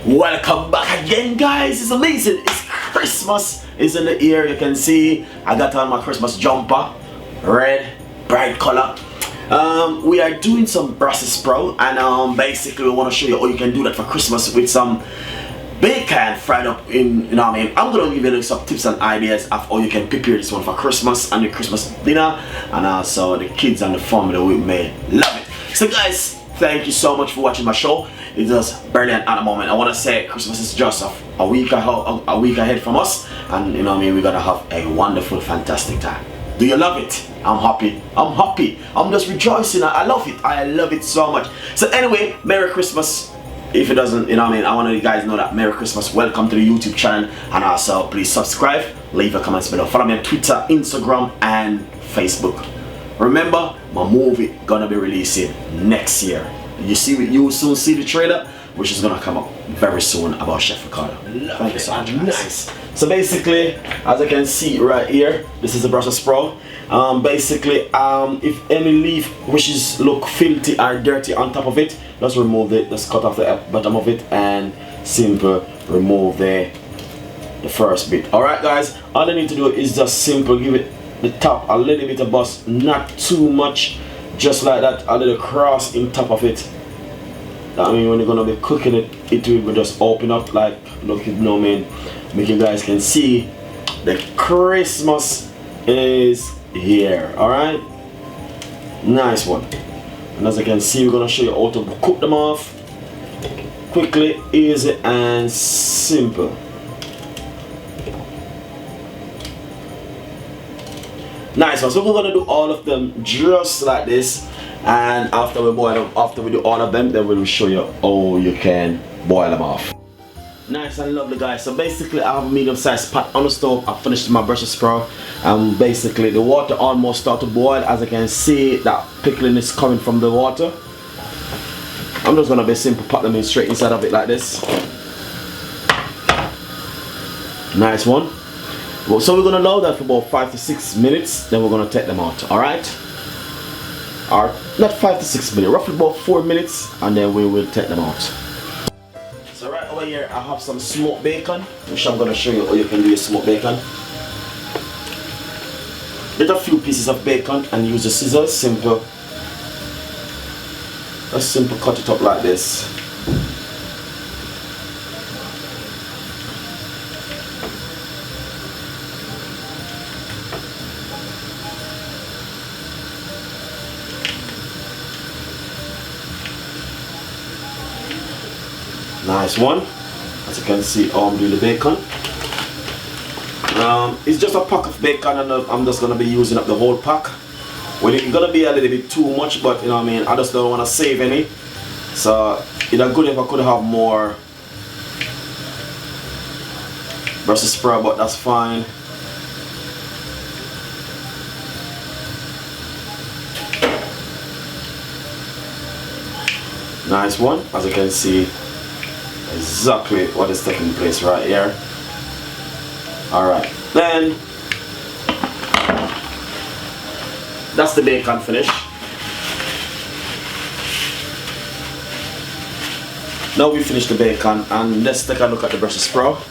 Welcome back again, guys. It's amazing. It's Christmas is in the air. You can see I got on my Christmas jumper, red, bright color. We are doing some Brussel sprout, and basically we want to show you how you can do that for Christmas with some bacon fried up in, you know what I mean. I'm gonna give you some tips and ideas of how you can prepare this one for Christmas and the Christmas dinner, and also the kids and the family may love it. So guys, thank you so much for watching my show. It's just brilliant at the moment. I want to say Christmas is just a week ahead from us, and you know what I mean, we're gonna have a wonderful, fantastic time. Do you love it? I'm happy. I'm happy. I'm just rejoicing. I love it. I love it so much. So anyway, Merry Christmas. If it doesn't, you know what I mean, I want you guys to know that Merry Christmas. Welcome to the YouTube channel, and also please subscribe, leave your comments below. Follow me on Twitter, Instagram, and Facebook. Remember, my movie gonna be releasing next year. You will soon see the trailer, which is gonna come up very soon about Chef Ricardo. Thank you so much. Nice. So basically, as you can see right here, this is the Brussels sprout. Basically, if any leaf wishes look filthy or dirty on top of it, just remove it. Just cut off the bottom of it and simple remove the first bit. All right, guys. All I need to do is just simple give it the top a little bit of bust, not too much, just like that. A little cross in top of it. That means when you're gonna be cooking it, it will just open up like, look, you know, man, make you guys can see the Christmas is here. All right, nice one. And as you can see, we're gonna show you how to cook them off quickly, easy, and simple. Nice one. So we're gonna do all of them just like this, and after we boil them, after we do all of them, then we'll show you how you can boil them off. Nice and lovely, guys. So basically, I have a medium-sized pot on the stove. I finished my Brussels sprout, and basically the water almost started to boil. As you can see, that pickling is coming from the water. I'm just gonna be simple, put them in straight inside of it like this. Nice one. Well, so we're gonna allow that for about 5 to 6 minutes. Then we're gonna take them out. All right. Or not 5 to 6 minutes, roughly about 4 minutes, and then we will take them out. So right over here I have some smoked bacon, which I'm gonna show you how you can do your smoked bacon. Get a few pieces of bacon and use the scissors, simple. Just simple cut it up like this. Nice one. As you can see, I'm doing the bacon. It's just a pack of bacon, and I'm just gonna be using up the whole pack. Well, it's gonna be a little bit too much, but you know what I mean, I just don't want to save any. So it's good if I could have more Brussels sprout, but that's fine. Nice one. As you can see, exactly what is taking place right here. Alright, then that's the bacon finished. Now we finished the bacon, and let's take a look at the Brussels sprout.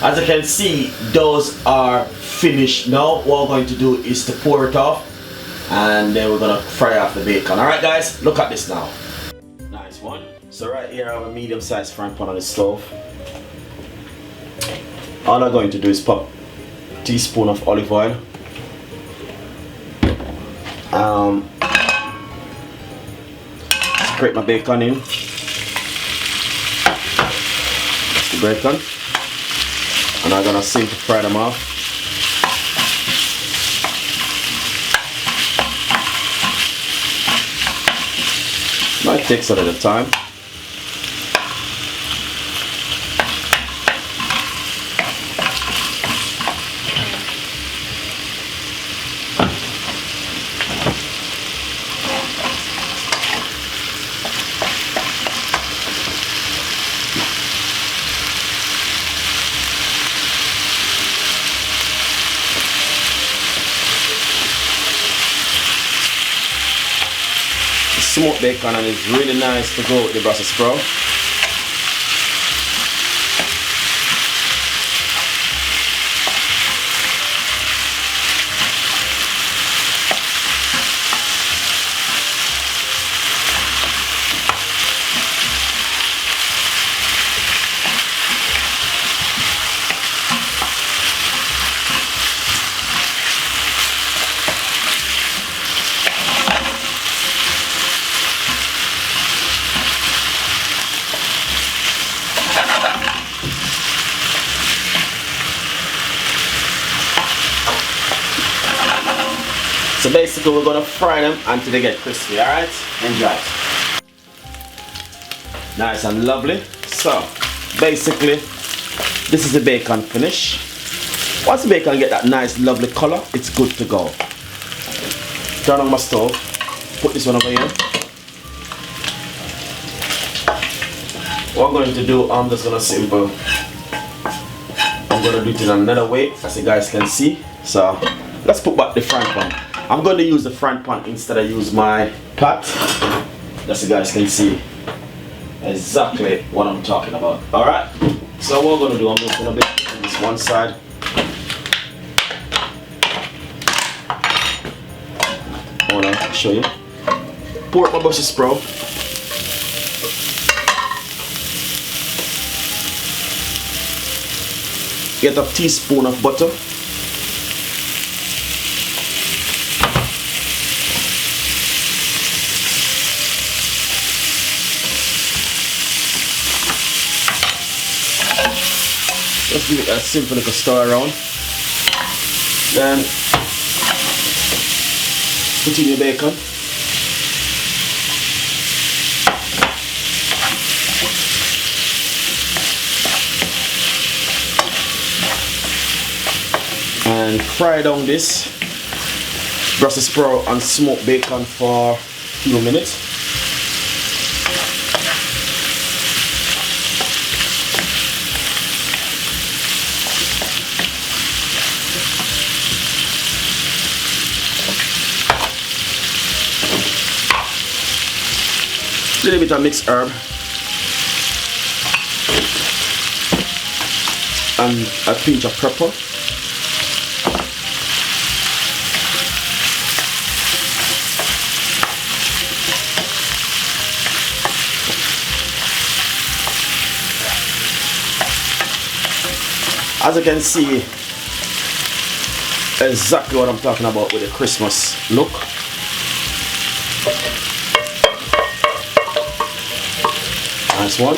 As you can see, those are finished. Now what we're going to do is to pour it off, and then we're gonna fry off the bacon. Alright guys, look at this now. Nice one. So right here I have a medium-sized frying pan on the stove. All I'm going to do is pop a teaspoon of olive oil. Scrape my bacon in. That's the bacon. And I'm gonna simply fry them off. Might take a little time. Smoked bacon, and it's really nice to go with the Brussels sprout. So basically we're gonna fry them until they get crispy, alright? Enjoy. Nice and lovely. So basically this is the bacon finish. Once the bacon get that nice lovely color, it's good to go. Turn on my stove. Put this one over here. What I'm going to do, I'm just gonna simple. I'm gonna do it in another way, as you guys can see. So let's put back the frying pan. I'm going to use the frying pan instead of use my pot. As you guys can see exactly what I'm talking about. Alright. So what I'm gonna do, I'm just gonna bake this one side. I wanna show you. Pour up my Brussel sprout. Get a teaspoon of butter. Let's give it a simple little stir around. Then put in your bacon. And fry down this Brussels sprout and smoked bacon for a few minutes. A little bit of mixed herb and a pinch of pepper. As you can see, exactly what I'm talking about with the Christmas look. Nice one.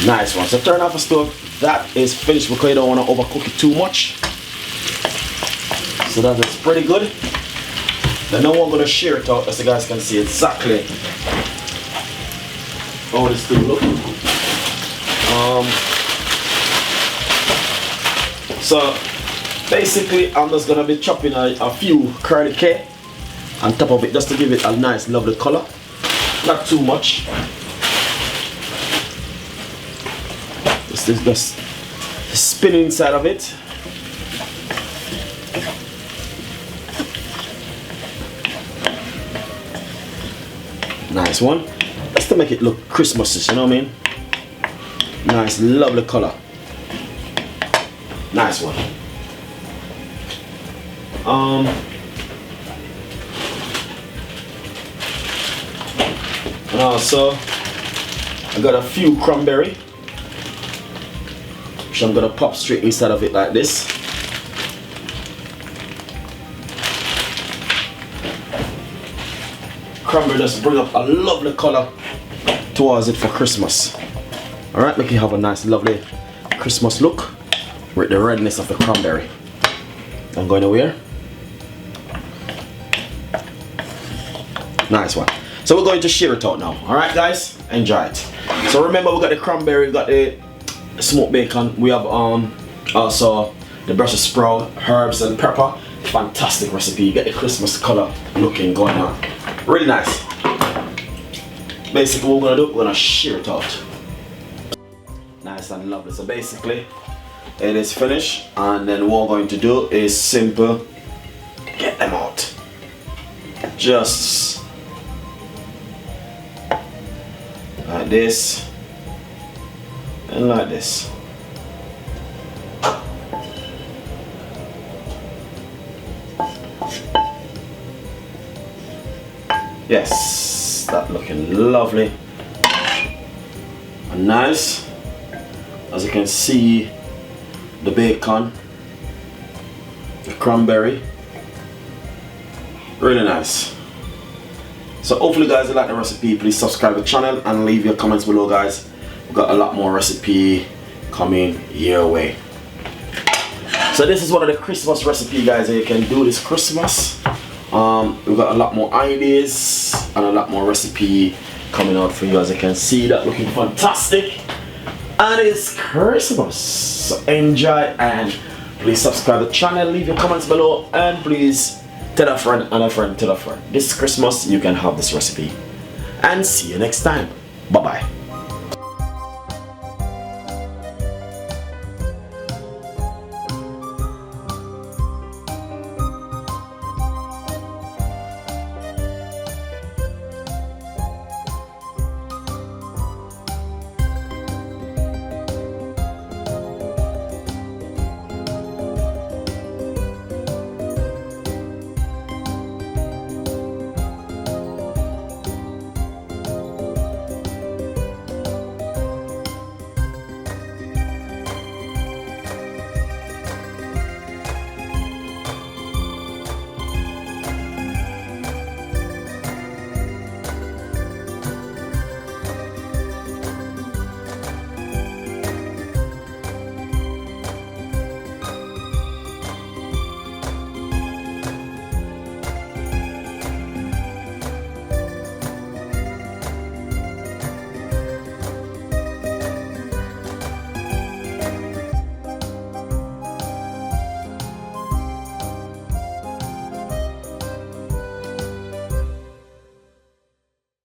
Nice one. So turn off the stove. That is finished because you don't want to overcook it too much. So that is pretty good. Then now I'm going to share it out, as you guys can see exactly how this thing looks. So basically I'm just going to be chopping a few curly K on top of it just to give it a nice lovely color. Not too much. This is just spinning inside of it. Nice one. Just to make it look Christmassy, you know what I mean? Nice, lovely color. Nice one. And also, I got a few cranberry, which I'm gonna pop straight inside of it like this. Cranberry just bring up a lovely color towards it for Christmas. Alright, make it have a nice lovely Christmas look with the redness of the cranberry. I'm going to wear. Nice one. So we're going to share it out now. Alright guys, enjoy it. So remember, we got the cranberry, we got the smoked bacon, we have also the Brussels sprout, herbs and pepper. Fantastic recipe. You get the Christmas color looking going on. Really nice. Basically what we're gonna do, we're gonna share it out. Nice and lovely. So basically it is finished, and then what we're going to do is simple, get them out. Just like this and like this. Yes, that looking lovely and nice. As you can see, the bacon, the cranberry, really nice. So hopefully guys you like the recipe. Please subscribe to the channel and leave your comments below guys. We've got a lot more recipe coming your way. So this is one of the Christmas recipe guys that you can do this Christmas. We've got a lot more ideas and a lot more recipe coming out for you. As you can see, that looking fantastic. And it's Christmas. So enjoy and please subscribe to the channel, leave your comments below, and please tell a friend and a friend tell a friend. This Christmas you can have this recipe. And see you next time. Bye bye.